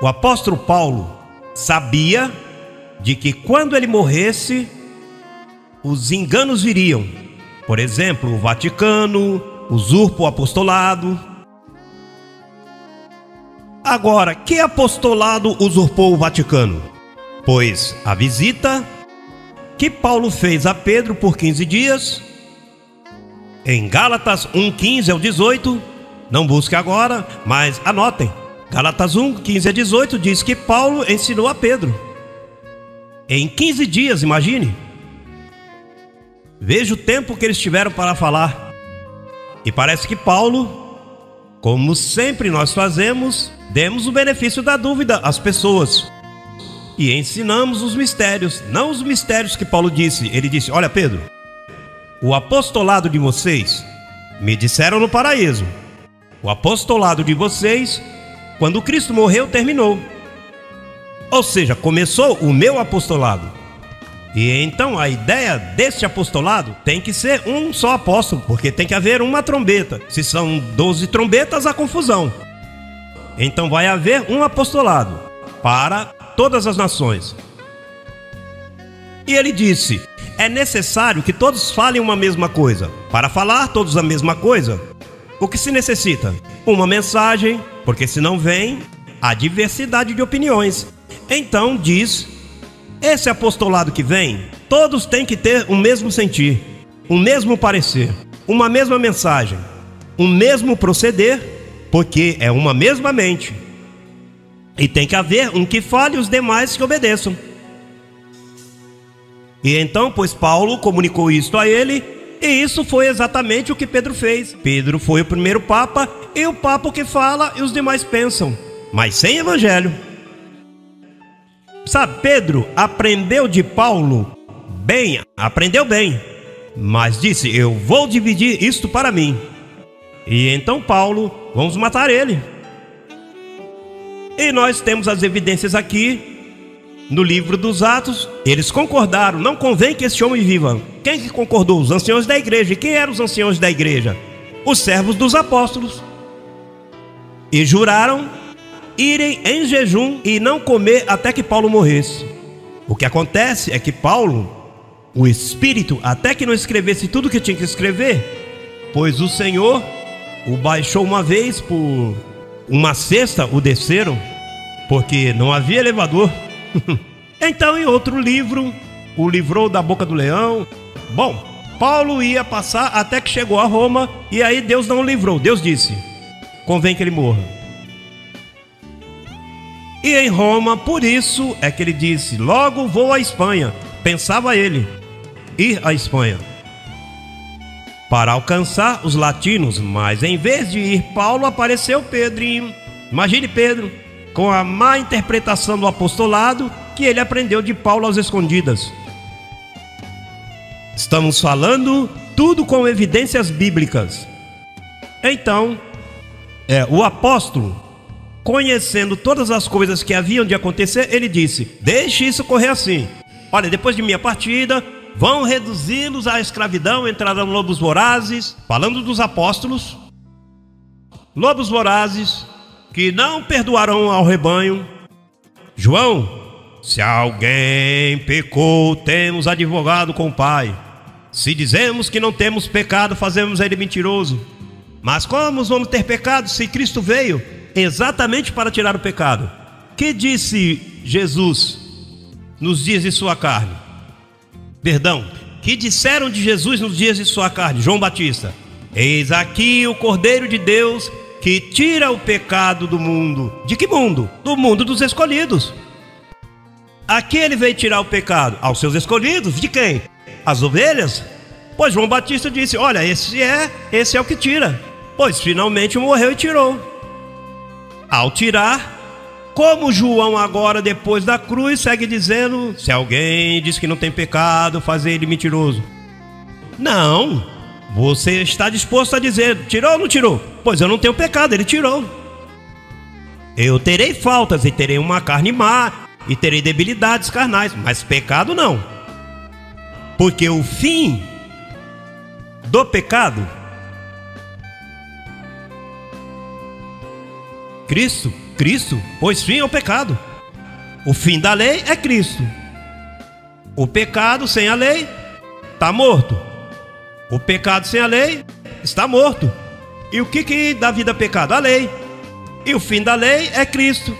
O apóstolo Paulo sabia de que quando ele morresse, os enganos viriam. Por exemplo, o Vaticano usurpa o apostolado. Agora, que apostolado usurpou o Vaticano? Pois a visita que Paulo fez a Pedro por 15 dias, em Gálatas 1:15 ao 18, não busque agora, mas anotem. Gálatas 1:15 a 18 diz que Paulo ensinou a Pedro. Em 15 dias, imagine. Veja o tempo que eles tiveram para falar. E parece que Paulo, como sempre nós fazemos, demos o benefício da dúvida às pessoas e ensinamos os mistérios, não os mistérios que Paulo disse. Ele disse: olha, Pedro, o apostolado de vocês, me disseram no paraíso, o apostolado de vocês, quando Cristo morreu, terminou. Ou seja, começou o meu apostolado. E então a ideia deste apostolado tem que ser um só apóstolo, porque tem que haver uma trombeta. Se são 12 trombetas, há confusão. Então vai haver um apostolado para todas as nações. E ele disse: é necessário que todos falem uma mesma coisa. Para falar todos a mesma coisa, o que se necessita? Uma mensagem, porque senão vem a diversidade de opiniões. Então diz: esse apostolado que vem, todos têm que ter o mesmo sentir, o mesmo parecer, uma mesma mensagem, o mesmo proceder, porque é uma mesma mente. E tem que haver um que fale e os demais que obedeçam. E então, pois Paulo comunicou isto a ele, e isso foi exatamente o que Pedro fez. Pedro foi o primeiro papa, e o papa que fala e os demais pensam, mas sem evangelho. Sabe, Pedro aprendeu de Paulo bem, aprendeu bem, mas disse: eu vou dividir isto para mim. E então Paulo, vamos matar ele. E nós temos as evidências aqui no livro dos Atos. Eles concordaram: não convém que esse homem viva. Quem que concordou? Os anciãos da igreja. E quem eram os anciãos da igreja? Os servos dos apóstolos. E juraram irem em jejum e não comer até que Paulo morresse. O que acontece é que Paulo, o Espírito, até que não escrevesse tudo o que tinha que escrever, pois o Senhor o baixou uma vez, por uma cesta o desceram, porque não havia elevador. Então em outro livro o livrou da boca do leão. Bom, Paulo ia passar até que chegou a Roma, e aí Deus não o livrou. Deus disse: convém que ele morra. E em Roma, por isso é que ele disse: logo vou à Espanha. Pensava ele ir à Espanha para alcançar os latinos, mas em vez de ir Paulo, apareceu Pedro. Imagine Pedro com a má interpretação do apostolado que ele aprendeu de Paulo às escondidas. Estamos falando tudo com evidências bíblicas. Então, o apóstolo, conhecendo todas as coisas que haviam de acontecer, ele disse: deixe isso correr assim. Olha, depois de minha partida, vão reduzi-los à escravidão, entrarão lobos vorazes. Falando dos apóstolos, lobos vorazes que não perdoarão ao rebanho. João: se alguém pecou, temos advogado com o Pai. Se dizemos que não temos pecado, fazemos ele mentiroso. Mas como vamos ter pecado se Cristo veio exatamente para tirar o pecado? Que disse Jesus nos dias de sua carne? Perdão, que disseram de Jesus nos dias de sua carne? João Batista: eis aqui o Cordeiro de Deus que tira o pecado do mundo. De que mundo? Do mundo dos escolhidos. Aqui ele veio tirar o pecado aos seus escolhidos. De quem? As ovelhas? Pois João Batista disse: olha, esse é o que tira. Pois finalmente morreu e tirou. Ao tirar, como João agora, depois da cruz, segue dizendo: se alguém diz que não tem pecado, faz ele mentiroso. Não, você está disposto a dizer: tirou ou não tirou? Pois eu não tenho pecado, ele tirou. Eu terei faltas e terei uma carne má e terei debilidades carnais, mas pecado não. Porque o fim do pecado Cristo, Cristo pôs fim ao pecado. O fim da lei é Cristo. O pecado sem a lei está morto. O pecado sem a lei está morto. E o que dá vida ao pecado? A lei. E o fim da lei é Cristo.